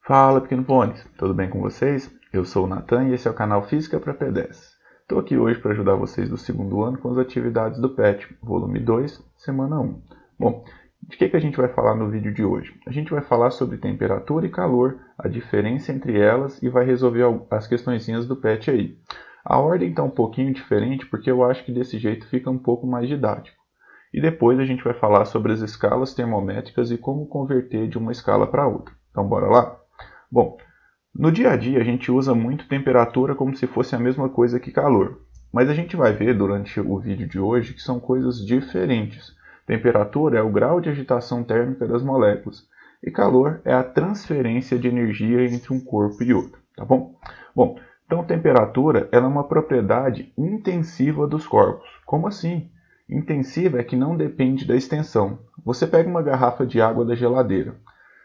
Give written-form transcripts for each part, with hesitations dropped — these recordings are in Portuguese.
Fala, pequeno pôneis, tudo bem com vocês? Eu sou o Nathan e esse é o canal Física para P10. Estou aqui hoje para ajudar vocês do segundo ano com as atividades do PET, volume 2, semana 1. Bom, de que a gente vai falar no vídeo de hoje? A gente vai falar sobre temperatura e calor, a diferença entre elas e vai resolver as questõezinhas do PET aí. A ordem está um pouquinho diferente porque eu acho que desse jeito fica um pouco mais didático. E depois a gente vai falar sobre as escalas termométricas e como converter de uma escala para outra. Então bora lá? Bom, no dia a dia a gente usa muito temperatura como se fosse a mesma coisa que calor. Mas a gente vai ver durante o vídeo de hoje que são coisas diferentes. Temperatura é o grau de agitação térmica das moléculas e calor é a transferência de energia entre um corpo e outro, tá bom? Bom, então temperatura ela é uma propriedade intensiva dos corpos. Como assim? Intensiva é que não depende da extensão. Você pega uma garrafa de água da geladeira.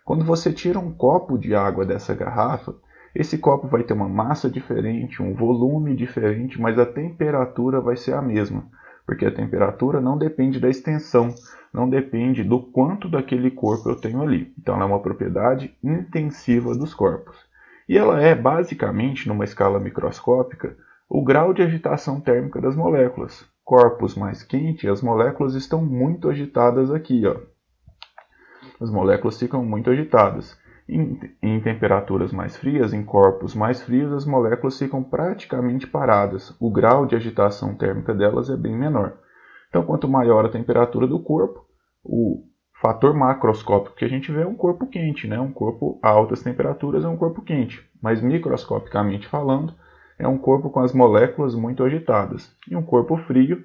Quando você tira um copo de água dessa garrafa, esse copo vai ter uma massa diferente, um volume diferente, mas a temperatura vai ser a mesma, porque a temperatura não depende da extensão, não depende do quanto daquele corpo eu tenho ali. Então ela é uma propriedade intensiva dos corpos. E ela é, basicamente, numa escala microscópica, o grau de agitação térmica das moléculas. Corpos mais quentes, as moléculas estão muito agitadas aqui, ó. As moléculas ficam muito agitadas. Em temperaturas mais frias, em corpos mais frios, as moléculas ficam praticamente paradas. O grau de agitação térmica delas é bem menor. Então, quanto maior a temperatura do corpo, o fator macroscópico que a gente vê é um corpo quente, né? Um corpo a altas temperaturas é um corpo quente, mas microscopicamente falando, é um corpo com as moléculas muito agitadas. E um corpo frio,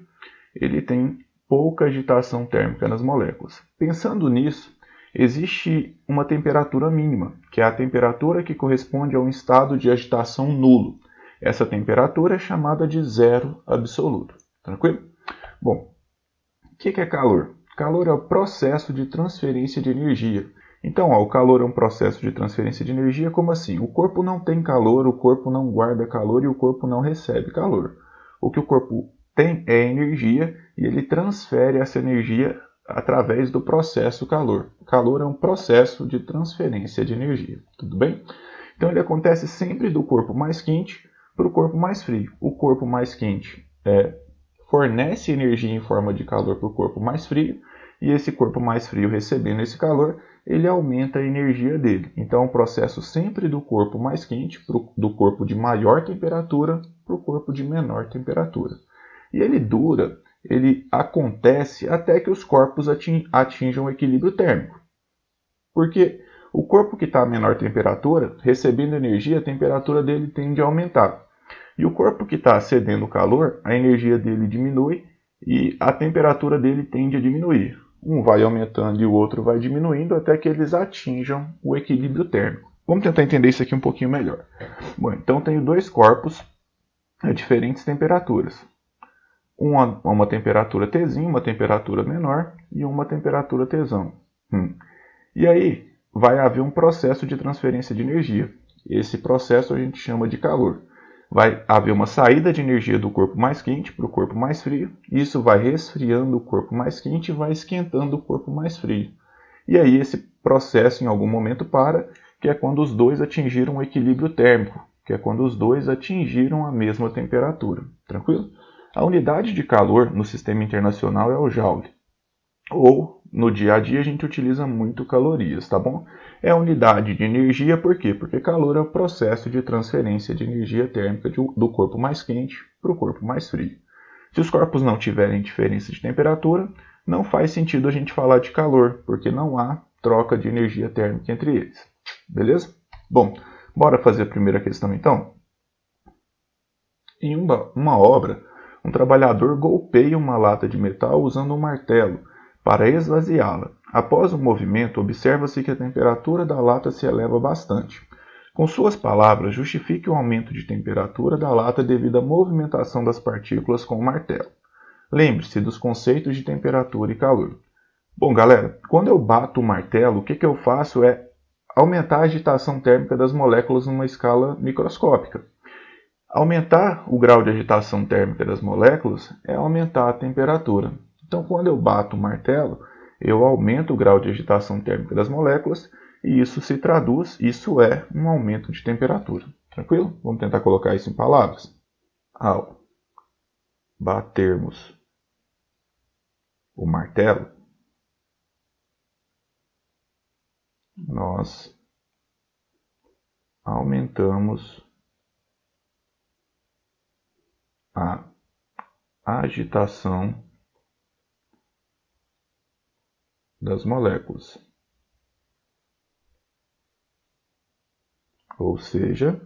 ele tem pouca agitação térmica nas moléculas. Pensando nisso, existe uma temperatura mínima, que é a temperatura que corresponde a um estado de agitação nulo. Essa temperatura é chamada de zero absoluto. Tranquilo? Bom, o que é calor? Calor é o processo de transferência de energia. Então, o calor é um processo de transferência de energia, como assim? O corpo não tem calor, o corpo não guarda calor e o corpo não recebe calor. O que o corpo tem é energia e ele transfere essa energia através do processo calor. O calor é um processo de transferência de energia, tudo bem? Então ele acontece sempre do corpo mais quente para o corpo mais frio. O corpo mais quente fornece energia em forma de calor para o corpo mais frio, e esse corpo mais frio recebendo esse calor, ele aumenta a energia dele. Então é um processo sempre do corpo mais quente, do corpo de maior temperatura para o corpo de menor temperatura. E ele acontece até que os corpos atinjam o equilíbrio térmico. Porque o corpo que está a menor temperatura, recebendo energia, a temperatura dele tende a aumentar. E o corpo que está cedendo calor, a energia dele diminui e a temperatura dele tende a diminuir. Um vai aumentando e o outro vai diminuindo até que eles atinjam o equilíbrio térmico. Vamos tentar entender isso aqui um pouquinho melhor. Bom, então tenho dois corpos a diferentes temperaturas. Uma temperatura Tzinho, uma temperatura menor e uma temperatura Tzão. E aí vai haver um processo de transferência de energia. Esse processo a gente chama de calor. Vai haver uma saída de energia do corpo mais quente para o corpo mais frio. Isso vai resfriando o corpo mais quente e vai esquentando o corpo mais frio. E aí esse processo em algum momento para, que é quando os dois atingiram o equilíbrio térmico, que é quando os dois atingiram a mesma temperatura. Tranquilo? A unidade de calor no sistema internacional é o Joule. Ou, no dia a dia, a gente utiliza muito calorias, tá bom? É a unidade de energia, por quê? Porque calor é o processo de transferência de energia térmica do corpo mais quente para o corpo mais frio. Se os corpos não tiverem diferença de temperatura, não faz sentido a gente falar de calor, porque não há troca de energia térmica entre eles. Beleza? Bom, bora fazer a primeira questão então? Em uma obra, um trabalhador golpeia uma lata de metal usando um martelo para esvaziá-la. Após o movimento, observa-se que a temperatura da lata se eleva bastante. Com suas palavras, justifique o aumento de temperatura da lata devido à movimentação das partículas com o martelo. Lembre-se dos conceitos de temperatura e calor. Bom, galera, quando eu bato o martelo, o que eu faço é aumentar a agitação térmica das moléculas numa escala microscópica. Aumentar o grau de agitação térmica das moléculas é aumentar a temperatura. Então, quando eu bato o martelo, eu aumento o grau de agitação térmica das moléculas e isso se traduz, isso é um aumento de temperatura. Tranquilo? Vamos tentar colocar isso em palavras. Ao batermos o martelo, nós aumentamos a agitação das moléculas. Ou seja,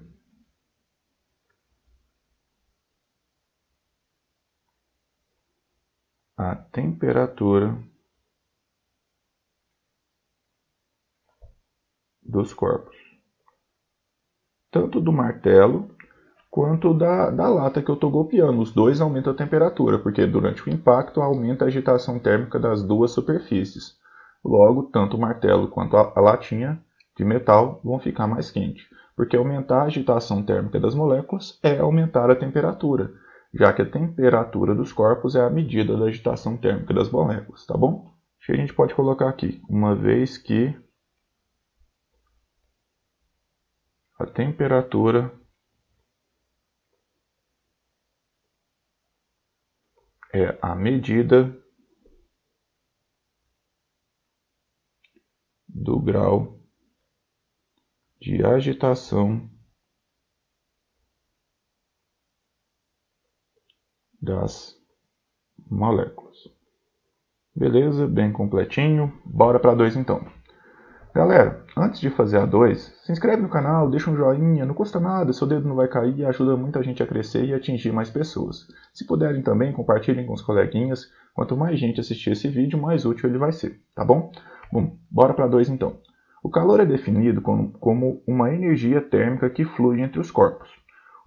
a temperatura dos corpos. Tanto do martelo quanto da lata que eu estou golpeando. Os dois aumentam a temperatura, porque durante o impacto aumenta a agitação térmica das duas superfícies. Logo, tanto o martelo quanto a latinha de metal vão ficar mais quentes, porque aumentar a agitação térmica das moléculas é aumentar a temperatura, já que a temperatura dos corpos é a medida da agitação térmica das moléculas, tá bom? Acho que a gente pode colocar aqui, uma vez que a temperatura é a medida do grau de agitação das moléculas. Beleza? Bem completinho. Bora para 2 então. Galera, antes de fazer a 2, se inscreve no canal, deixa um joinha, não custa nada, seu dedo não vai cair e ajuda muita gente a crescer e atingir mais pessoas. Se puderem também, compartilhem com os coleguinhas. Quanto mais gente assistir esse vídeo, mais útil ele vai ser, tá bom? Bom, bora para 2 então. O calor é definido como uma energia térmica que flui entre os corpos.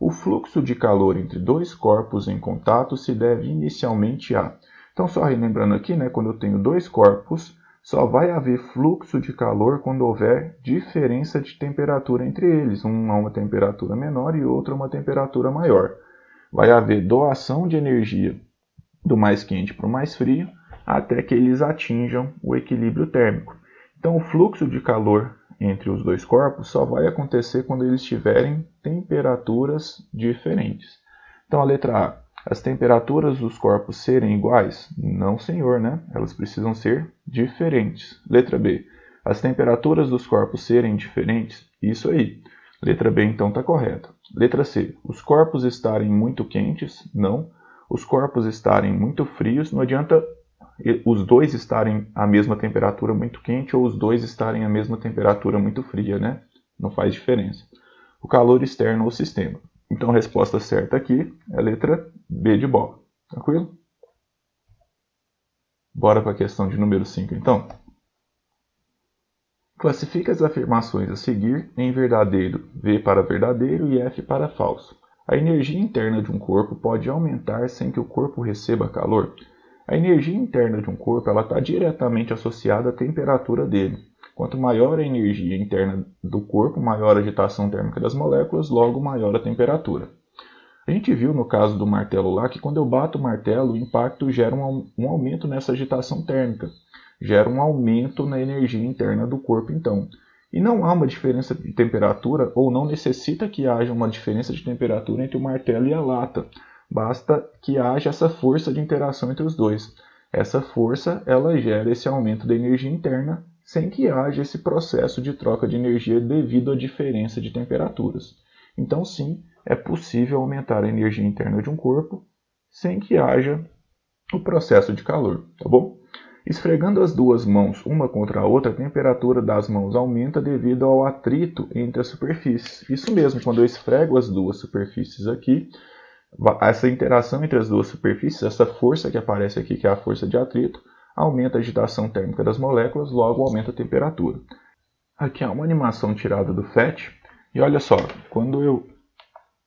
O fluxo de calor entre dois corpos em contato se deve inicialmente a... Então, só relembrando aqui, né, quando eu tenho dois corpos, só vai haver fluxo de calor quando houver diferença de temperatura entre eles. Um a uma temperatura menor e outro a uma temperatura maior. Vai haver doação de energia do mais quente para o mais frio, até que eles atinjam o equilíbrio térmico. Então, o fluxo de calor entre os dois corpos só vai acontecer quando eles tiverem temperaturas diferentes. Então, a letra A. As temperaturas dos corpos serem iguais? Não, senhor, né? Elas precisam ser diferentes. Letra B. As temperaturas dos corpos serem diferentes? Isso aí. Letra B, então, está correta. Letra C. Os corpos estarem muito quentes? Não. Os corpos estarem muito frios? Não adianta os dois estarem à mesma temperatura muito quente ou os dois estarem à mesma temperatura muito fria, né? Não faz diferença. O calor externo ao sistema. Então a resposta certa aqui é a letra B de bola. Tranquilo? Bora para a questão de número 5 então. Classifica as afirmações a seguir em verdadeiro, V para verdadeiro e F para falso. A energia interna de um corpo pode aumentar sem que o corpo receba calor? A energia interna de um corpo está diretamente associada à temperatura dele. Quanto maior a energia interna do corpo, maior a agitação térmica das moléculas, logo maior a temperatura. A gente viu no caso do martelo lá que quando eu bato o martelo, o impacto gera um aumento nessa agitação térmica. Gera um aumento na energia interna do corpo então. E não há uma diferença de temperatura, ou não necessita que haja uma diferença de temperatura entre o martelo e a lata. Basta que haja essa força de interação entre os dois. Essa força ela gera esse aumento da energia interna sem que haja esse processo de troca de energia devido à diferença de temperaturas. Então, sim, é possível aumentar a energia interna de um corpo sem que haja o processo de calor, tá bom? Esfregando as duas mãos uma contra a outra, a temperatura das mãos aumenta devido ao atrito entre as superfícies. Isso mesmo, quando eu esfrego as duas superfícies aqui, essa interação entre as duas superfícies, essa força que aparece aqui, que é a força de atrito, aumenta a agitação térmica das moléculas, logo aumenta a temperatura. Aqui há uma animação tirada do FET, e olha só, quando eu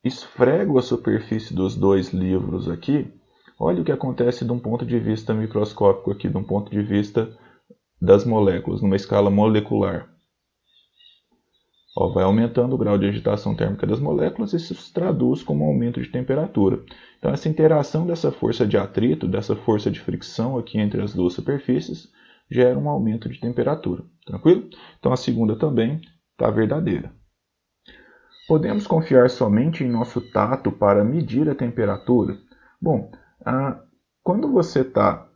esfrego a superfície dos dois livros aqui, olha o que acontece de um ponto de vista microscópico aqui, de um ponto de vista das moléculas, numa escala molecular. Vai aumentando o grau de agitação térmica das moléculas e isso se traduz como um aumento de temperatura. Então, essa interação dessa força de atrito, dessa força de fricção aqui entre as duas superfícies, gera um aumento de temperatura. Tranquilo? Então a segunda também está verdadeira. Podemos confiar somente em nosso tato para medir a temperatura? Bom, quando você está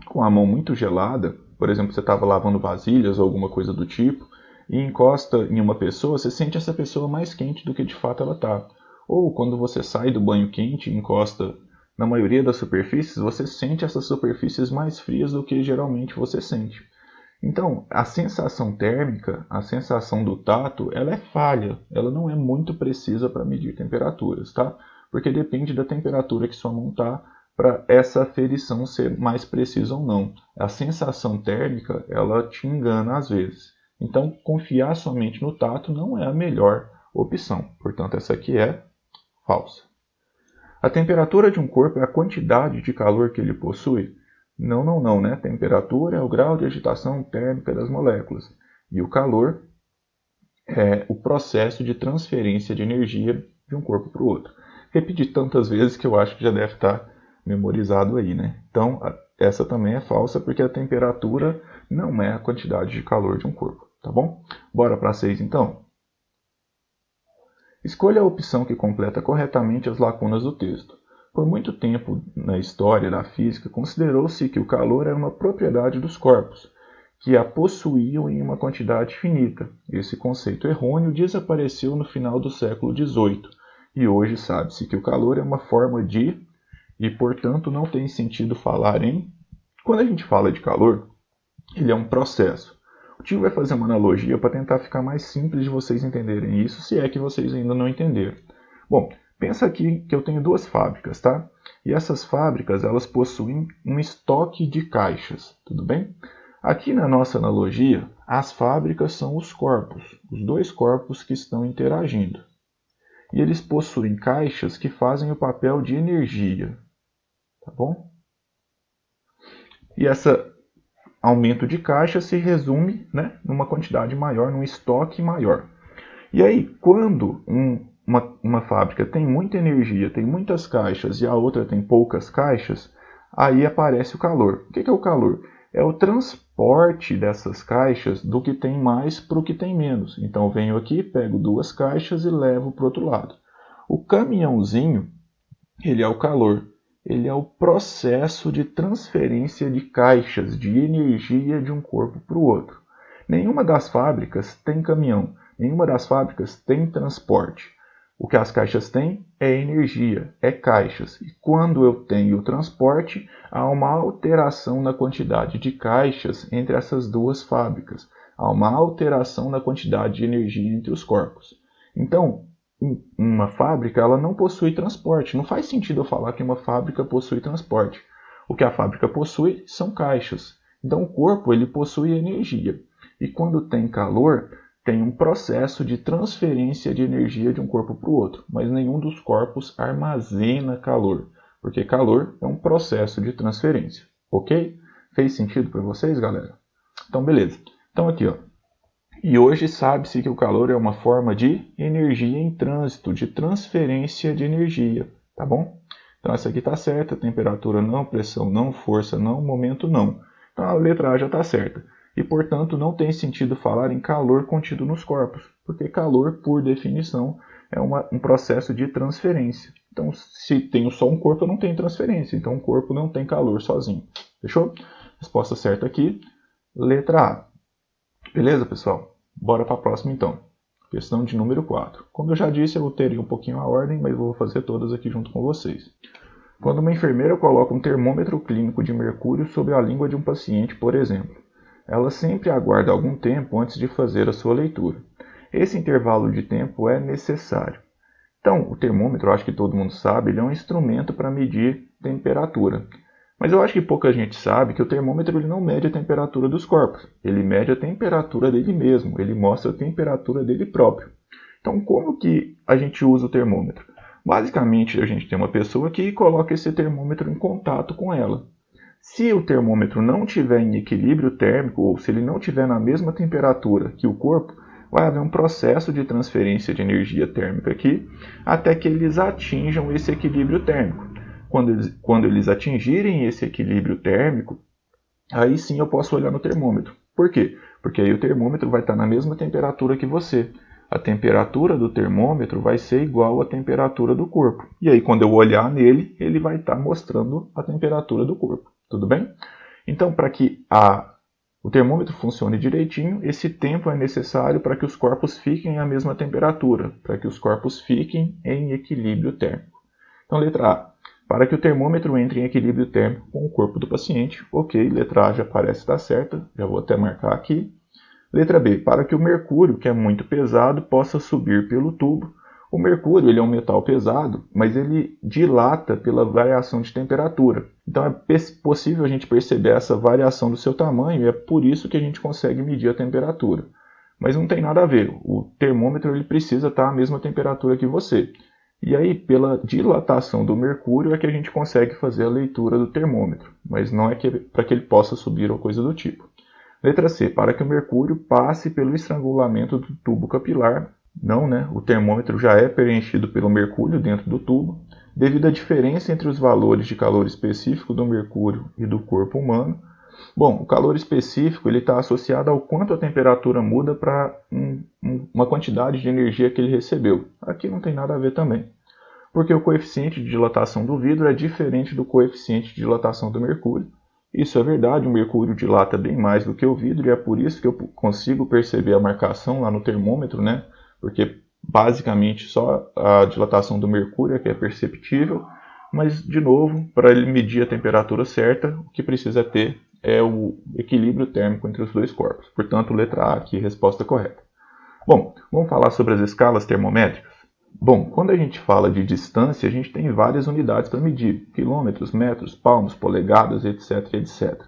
com a mão muito gelada, por exemplo, você estava lavando vasilhas ou alguma coisa do tipo, e encosta em uma pessoa, você sente essa pessoa mais quente do que de fato ela está. Ou quando você sai do banho quente e encosta na maioria das superfícies, você sente essas superfícies mais frias do que geralmente você sente. Então, a sensação térmica, a sensação do tato, ela é falha, ela não é muito precisa para medir temperaturas, tá? Porque depende da temperatura que sua mão está para essa aferição ser mais precisa ou não. A sensação térmica, ela te engana às vezes. Então, confiar somente no tato não é a melhor opção. Portanto, essa aqui é falsa. A temperatura de um corpo é a quantidade de calor que ele possui? Não, né? Temperatura é o grau de agitação térmica das moléculas. E o calor é o processo de transferência de energia de um corpo para o outro. Repeti tantas vezes que eu acho que já deve estar memorizado aí, né? Então, essa também é falsa porque a temperatura não é a quantidade de calor de um corpo, tá bom? Bora para 6 então? Escolha a opção que completa corretamente as lacunas do texto. Por muito tempo na história da física, considerou-se que o calor era uma propriedade dos corpos, que a possuíam em uma quantidade finita. Esse conceito errôneo desapareceu no final do século XVIII, e hoje sabe-se que o calor é uma forma de, e portanto não tem sentido falar em... Quando a gente fala de calor, ele é um processo. O tio vai fazer uma analogia para tentar ficar mais simples de vocês entenderem isso, se é que vocês ainda não entenderam. Bom, pensa aqui que eu tenho duas fábricas, tá? E essas fábricas, elas possuem um estoque de caixas, tudo bem? Aqui na nossa analogia, as fábricas são os corpos, os dois corpos que estão interagindo. E eles possuem caixas que fazem o papel de energia, tá bom? E esse aumento de caixa se resume, né, numa quantidade maior, num estoque maior. E aí, quando uma fábrica tem muita energia, tem muitas caixas e a outra tem poucas caixas, aí aparece o calor. O que é o calor? É o transporte dessas caixas do que tem mais para o que tem menos. Então eu venho aqui, pego duas caixas e levo para o outro lado. O caminhãozinho, ele é o calor. Ele é o processo de transferência de caixas de energia de um corpo para o outro. Nenhuma das fábricas tem caminhão, nenhuma das fábricas tem transporte. O que as caixas têm é energia, é caixas. E quando eu tenho o transporte, há uma alteração na quantidade de caixas entre essas duas fábricas. Há uma alteração na quantidade de energia entre os corpos. Então, uma fábrica ela não possui transporte. Não faz sentido eu falar que uma fábrica possui transporte. O que a fábrica possui são caixas. Então o corpo ele possui energia. E quando tem calor, tem um processo de transferência de energia de um corpo para o outro. Mas nenhum dos corpos armazena calor. Porque calor é um processo de transferência. Ok? Fez sentido para vocês, galera? Então beleza. Então aqui, ó. E hoje sabe-se que o calor é uma forma de energia em trânsito, de transferência de energia, tá bom? Então essa aqui está certa, temperatura não, pressão não, força não, momento não. Então a letra A já está certa. E portanto não tem sentido falar em calor contido nos corpos, porque calor, por definição, é um processo de transferência. Então se tenho só um corpo, eu não tenho transferência, então o corpo não tem calor sozinho. Fechou? Resposta certa aqui, letra A. Beleza, pessoal? Bora para a próxima, então. Questão de número 4. Como eu já disse, eu alterei um pouquinho a ordem, mas vou fazer todas aqui junto com vocês. Quando uma enfermeira coloca um termômetro clínico de mercúrio sobre a língua de um paciente, por exemplo, ela sempre aguarda algum tempo antes de fazer a sua leitura. Esse intervalo de tempo é necessário. Então, o termômetro, acho que todo mundo sabe, ele é um instrumento para medir temperatura. Mas eu acho que pouca gente sabe que o termômetro ele não mede a temperatura dos corpos. Ele mede a temperatura dele mesmo. Ele mostra a temperatura dele próprio. Então, como que a gente usa o termômetro? Basicamente, a gente tem uma pessoa que coloca esse termômetro em contato com ela. Se o termômetro não estiver em equilíbrio térmico, ou se ele não estiver na mesma temperatura que o corpo, vai haver um processo de transferência de energia térmica aqui, até que eles atinjam esse equilíbrio térmico. Quando eles atingirem esse equilíbrio térmico, aí sim eu posso olhar no termômetro. Por quê? Porque aí o termômetro vai estar na mesma temperatura que você. A temperatura do termômetro vai ser igual à temperatura do corpo. E aí quando eu olhar nele, ele vai estar mostrando a temperatura do corpo. Tudo bem? Então, para que o termômetro funcione direitinho, esse tempo é necessário para que os corpos fiquem à mesma temperatura, para que os corpos fiquem em equilíbrio térmico. Então, letra A. Para que o termômetro entre em equilíbrio térmico com o corpo do paciente. Ok, letra A já parece estar certa, já vou até marcar aqui. Letra B. Para que o mercúrio, que é muito pesado, possa subir pelo tubo. O mercúrio ele é um metal pesado, mas ele dilata pela variação de temperatura. Então é possível a gente perceber essa variação do seu tamanho e é por isso que a gente consegue medir a temperatura. Mas não tem nada a ver, o termômetro ele precisa estar à mesma temperatura que você. E aí, pela dilatação do mercúrio, é que a gente consegue fazer a leitura do termômetro, mas não é para que ele possa subir ou coisa do tipo. Letra C. Para que o mercúrio passe pelo estrangulamento do tubo capilar. Não, né? O termômetro já é preenchido pelo mercúrio dentro do tubo. Devido à diferença entre os valores de calor específico do mercúrio e do corpo humano. Bom, o calor específico está associado ao quanto a temperatura muda para uma quantidade de energia que ele recebeu. Aqui não tem nada a ver também. Porque o coeficiente de dilatação do vidro é diferente do coeficiente de dilatação do mercúrio. Isso é verdade, o mercúrio dilata bem mais do que o vidro e é por isso que eu consigo perceber a marcação lá no termômetro, né? Porque basicamente só a dilatação do mercúrio é que é perceptível, mas de novo, para ele medir a temperatura certa, o que precisa ter é o equilíbrio térmico entre os dois corpos. Portanto, letra A aqui, resposta correta. Bom, vamos falar sobre as escalas termométricas? Bom, quando a gente fala de distância, a gente tem várias unidades para medir, quilômetros, metros, palmos, polegadas, etc, etc.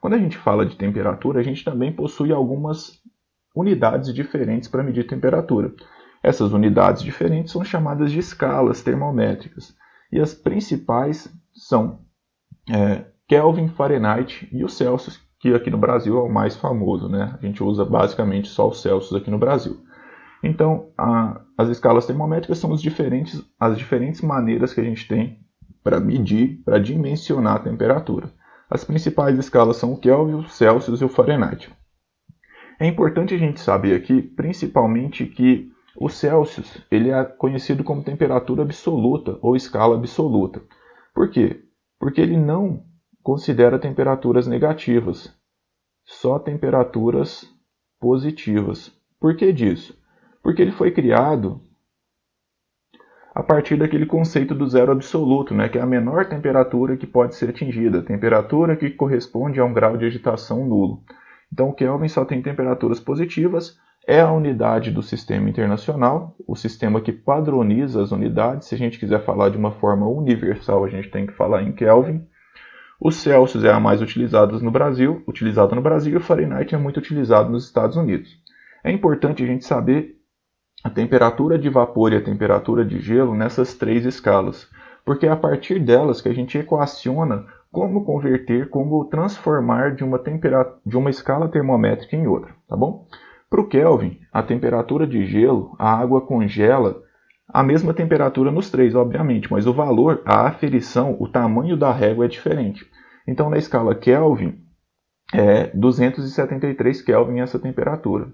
Quando a gente fala de temperatura, a gente também possui algumas unidades diferentes para medir temperatura. Essas unidades diferentes são chamadas de escalas termométricas. E as principais são Kelvin, Fahrenheit e o Celsius, que aqui no Brasil é o mais famoso, né? A gente usa basicamente só o Celsius aqui no Brasil. Então, as escalas termométricas são as diferentes maneiras que a gente tem para medir, para dimensionar a temperatura. As principais escalas são o Kelvin, o Celsius e o Fahrenheit. É importante a gente saber aqui, principalmente, que o Celsius ele é conhecido como temperatura absoluta ou escala absoluta. Por quê? Porque ele não considera temperaturas negativas, só temperaturas positivas. Por que disso? Porque ele foi criado a partir daquele conceito do zero absoluto, né, que é a menor temperatura que pode ser atingida, a temperatura que corresponde a um grau de agitação nulo. Então o Kelvin só tem temperaturas positivas, é a unidade do sistema internacional, o sistema que padroniza as unidades. Se a gente quiser falar de uma forma universal, a gente tem que falar em Kelvin. O Celsius é a mais utilizada no Brasil, e o Fahrenheit é muito utilizado nos Estados Unidos. É importante a gente saber a temperatura de vapor e a temperatura de gelo nessas três escalas, porque é a partir delas que a gente equaciona como transformar de uma escala termométrica em outra, tá bom? Para o Kelvin, a temperatura de gelo, a água congela a mesma temperatura nos três, obviamente, mas o valor, a aferição, o tamanho da régua é diferente. Então, na escala Kelvin, é 273 Kelvin essa temperatura.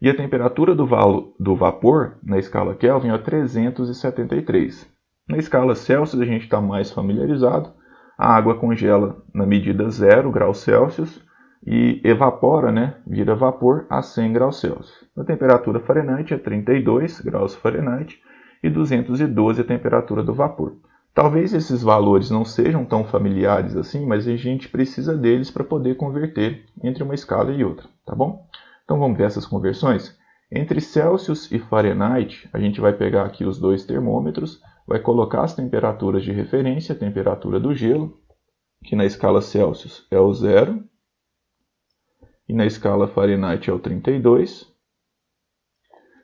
E a temperatura do vapor, na escala Kelvin, é 373. Na escala Celsius, a gente está mais familiarizado. A água congela na medida 0 graus Celsius e evapora, né, vira vapor a 100 graus Celsius. A temperatura Fahrenheit é 32 graus Fahrenheit e 212 a temperatura do vapor. Talvez esses valores não sejam tão familiares assim, mas a gente precisa deles para poder converter entre uma escala e outra, tá bom? Então vamos ver essas conversões? Entre Celsius e Fahrenheit, a gente vai pegar aqui os dois termômetros, vai colocar as temperaturas de referência, a temperatura do gelo, que na escala Celsius é o 0, e na escala Fahrenheit é o 32.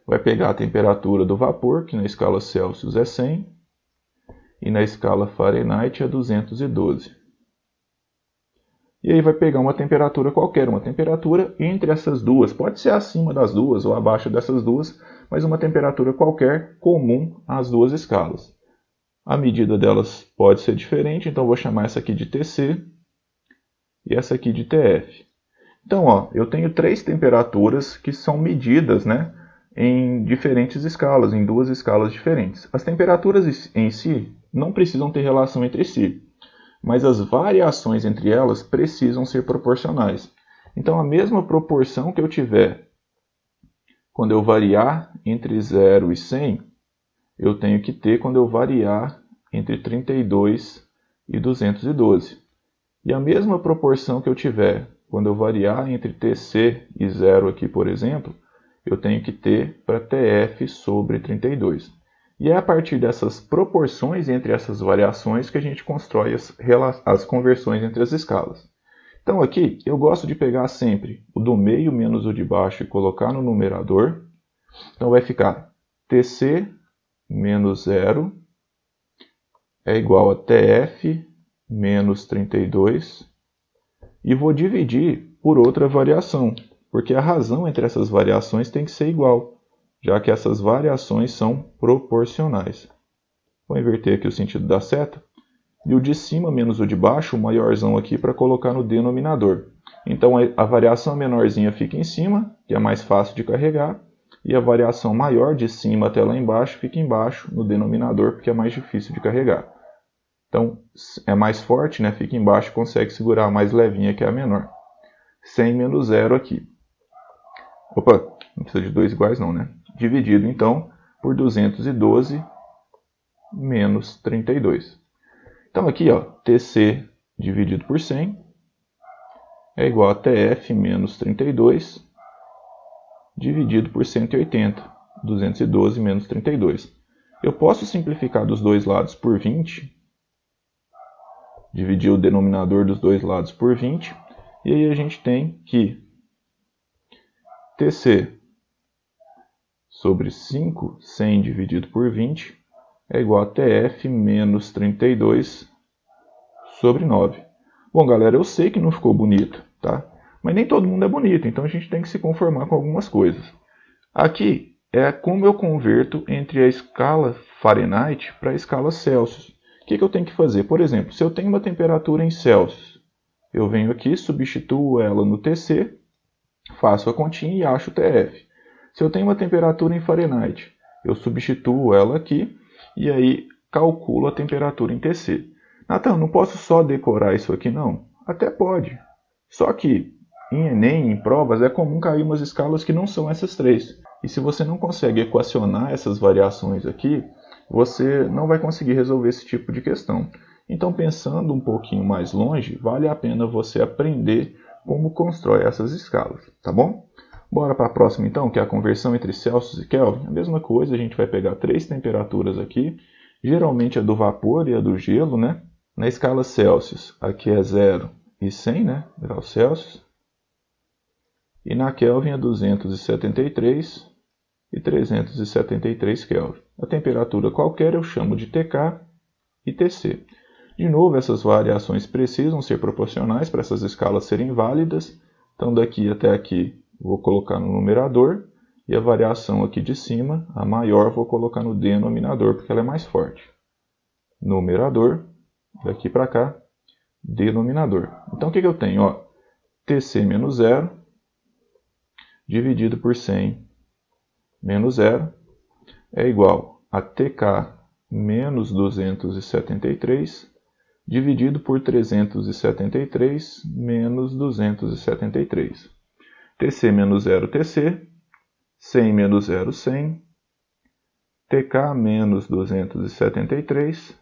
Vai pegar a temperatura do vapor, que na escala Celsius é 100, e na escala Fahrenheit é 212. E aí vai pegar uma temperatura qualquer, uma temperatura entre essas duas. Pode ser acima das duas ou abaixo dessas duas, mas uma temperatura qualquer comum às duas escalas. A medida delas pode ser diferente, então vou chamar essa aqui de TC. e essa aqui de TF. Então, ó, eu tenho 3 temperaturas que são medidas, né, em diferentes escalas, em 2 escalas diferentes. As temperaturas em si não precisam ter relação entre si, mas as variações entre elas precisam ser proporcionais. Então, a mesma proporção que eu tiver quando eu variar entre 0 e 100, eu tenho que ter quando eu variar entre 32 e 212. E a mesma proporção que eu tiver quando eu variar entre TC e 0 aqui, por exemplo, eu tenho que ter para TF sobre 32. E é a partir dessas proporções entre essas variações que a gente constrói as conversões entre as escalas. Então aqui, eu gosto de pegar sempre o do meio menos o de baixo e colocar no numerador. Então vai ficar TC menos 0 é igual a TF menos 32. E vou dividir por outra variação, porque a razão entre essas variações tem que ser igual, já que essas variações são proporcionais. Vou inverter aqui o sentido da seta. E o de cima menos o de baixo, o maiorzão aqui, para colocar no denominador. Então a variação menorzinha fica em cima, que é mais fácil de carregar, e a variação maior de cima até lá embaixo fica embaixo no denominador, porque é mais difícil de carregar. Então é mais forte, né? Fica embaixo e consegue segurar a mais levinha, que é a menor. 100 menos 0 aqui. Opa, não precisa de 2 iguais não, né? Dividido então por 212 menos 32. Então aqui, ó, TC dividido por 100 é igual a TF menos 32 dividido por 180, 212 menos 32. Eu posso simplificar dos dois lados por 20, dividir o denominador dos dois lados por 20, e aí a gente tem que TC sobre 5, 100 dividido por 20, é igual a TF menos 32 sobre 9. Bom, galera, eu sei que não ficou bonito, tá? Mas nem todo mundo é bonito, então a gente tem que se conformar com algumas coisas. Aqui é como eu converto entre a escala Fahrenheit para a escala Celsius. O que eu tenho que fazer? Por exemplo, se eu tenho uma temperatura em Celsius, eu venho aqui, substituo ela no TC, faço a continha e acho o TF. Se eu tenho uma temperatura em Fahrenheit, eu substituo ela aqui e aí calculo a temperatura em TC. Natan, não posso só decorar isso aqui não? Até pode. Só que em Enem, em provas, é comum cair umas escalas que não são essas 3. E se você não consegue equacionar essas variações aqui, você não vai conseguir resolver esse tipo de questão. Então, pensando um pouquinho mais longe, vale a pena você aprender como constrói essas escalas, tá bom? Bora para a próxima então, que é a conversão entre Celsius e Kelvin. A mesma coisa, a gente vai pegar 3 temperaturas aqui, geralmente a do vapor e a do gelo, né? Na escala Celsius, aqui é 0 e 100, né? Graus Celsius. E na Kelvin é 273 e 373 Kelvin. A temperatura qualquer eu chamo de TK e TC. De novo, essas variações precisam ser proporcionais para essas escalas serem válidas. Então, daqui até aqui, vou colocar no numerador. E a variação aqui de cima, a maior, vou colocar no denominador, porque ela é mais forte. Numerador, daqui para cá, denominador. Então, o que eu tenho? Ó, TC menos 0, dividido por 100 menos 0, é igual a TK menos 273, dividido por 373 menos 273. TC menos 0, TC. 100 menos 0, 100. TK menos 273.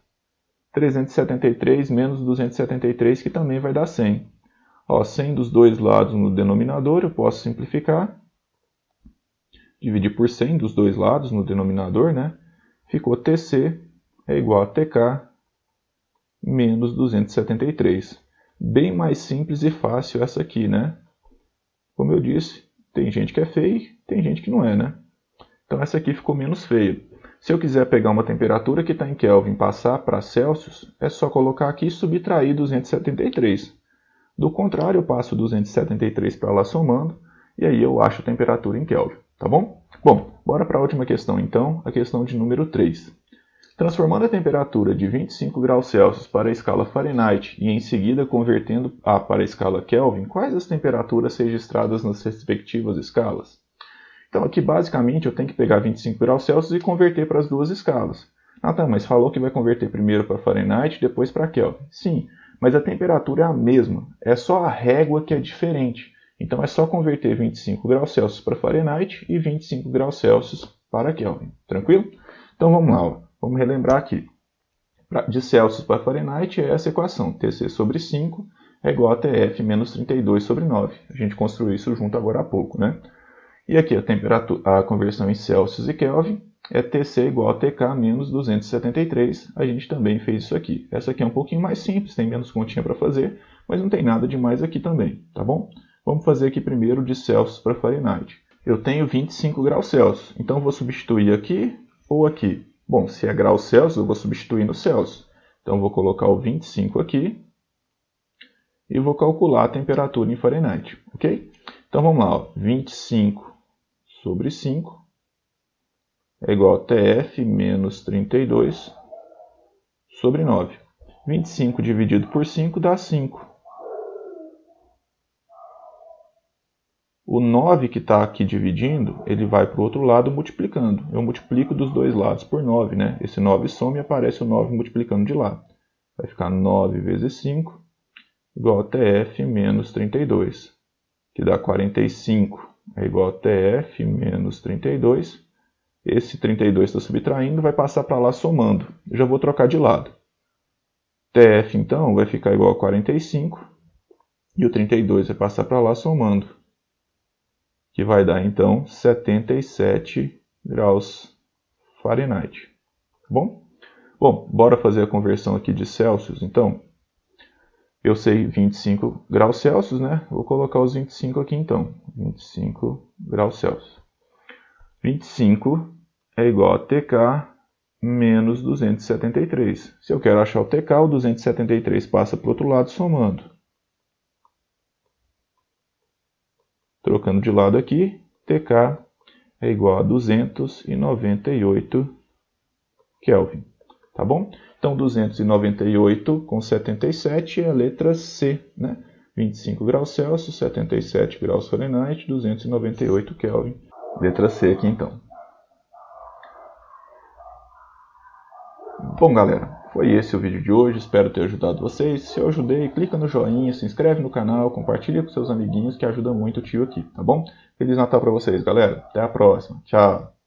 373 menos 273, que também vai dar 100. Ó, 100 dos dois lados no denominador, eu posso simplificar. Dividir por 100 dos dois lados no denominador, né? Ficou TC é igual a TK menos 273. Bem mais simples e fácil essa aqui, né? Como eu disse, tem gente que é feia e tem gente que não é, né? Então essa aqui ficou menos feia. Se eu quiser pegar uma temperatura que está em Kelvin e passar para Celsius, é só colocar aqui e subtrair 273. Do contrário, eu passo 273 para lá somando, e aí eu acho a temperatura em Kelvin, tá bom? Bom, bora para a última questão então, a questão de número 3. Transformando a temperatura de 25 graus Celsius para a escala Fahrenheit e em seguida convertendo para a escala Kelvin, quais as temperaturas registradas nas respectivas escalas? Então aqui basicamente eu tenho que pegar 25 graus Celsius e converter para as duas escalas. Tá, mas falou que vai converter primeiro para Fahrenheit e depois para Kelvin. Sim, mas a temperatura é a mesma, é só a régua que é diferente. Então é só converter 25 graus Celsius para Fahrenheit e 25 graus Celsius para Kelvin. Tranquilo? Então vamos lá, ó. Vamos relembrar aqui. De Celsius para Fahrenheit é essa equação, Tc sobre 5 é igual a Tf menos 32 sobre 9. A gente construiu isso junto agora há pouco, né? E aqui a conversão em Celsius e Kelvin é Tc igual a Tk menos 273. A gente também fez isso aqui. Essa aqui é um pouquinho mais simples, tem menos continha para fazer, mas não tem nada demais aqui também, tá bom? Vamos fazer aqui primeiro de Celsius para Fahrenheit. Eu tenho 25 graus Celsius, então vou substituir aqui ou aqui. Bom, se é graus Celsius, eu vou substituir no Celsius. Então vou colocar o 25 aqui e vou calcular a temperatura em Fahrenheit, ok? Então vamos lá, ó. 25 sobre 5 é igual a Tf menos 32 sobre 9. 25 dividido por 5 dá 5. O 9 que está aqui dividindo, ele vai para o outro lado multiplicando. Eu multiplico dos dois lados por 9, né? Esse 9 soma e aparece o 9 multiplicando de lá. Vai ficar 9 vezes 5 igual a Tf menos 32, que dá 45 é igual a Tf menos 32. Esse 32 está subtraindo, vai passar para lá somando. Eu já vou trocar de lado. Tf, então, vai ficar igual a 45 e o 32 vai passar para lá somando, que vai dar, então, 77 graus Fahrenheit. Tá bom? Bom, bora fazer a conversão aqui de Celsius, então. Eu sei 25 graus Celsius, né? Vou colocar os 25 aqui, então. 25 graus Celsius. 25 é igual a Tk menos 273. Se eu quero achar o Tk, o 273 passa para o outro lado somando. Trocando de lado aqui, Tk é igual a 298 Kelvin. Tá bom? Então, 298 com 77 é a letra C, né? 25 graus Celsius, 77 graus Fahrenheit, 298 Kelvin. Letra C aqui, então. Bom, galera, foi esse o vídeo de hoje. Espero ter ajudado vocês. Se eu ajudei, clica no joinha, se inscreve no canal, compartilha com seus amiguinhos, que ajuda muito o tio aqui, tá bom? Feliz Natal para vocês, galera. Até a próxima. Tchau.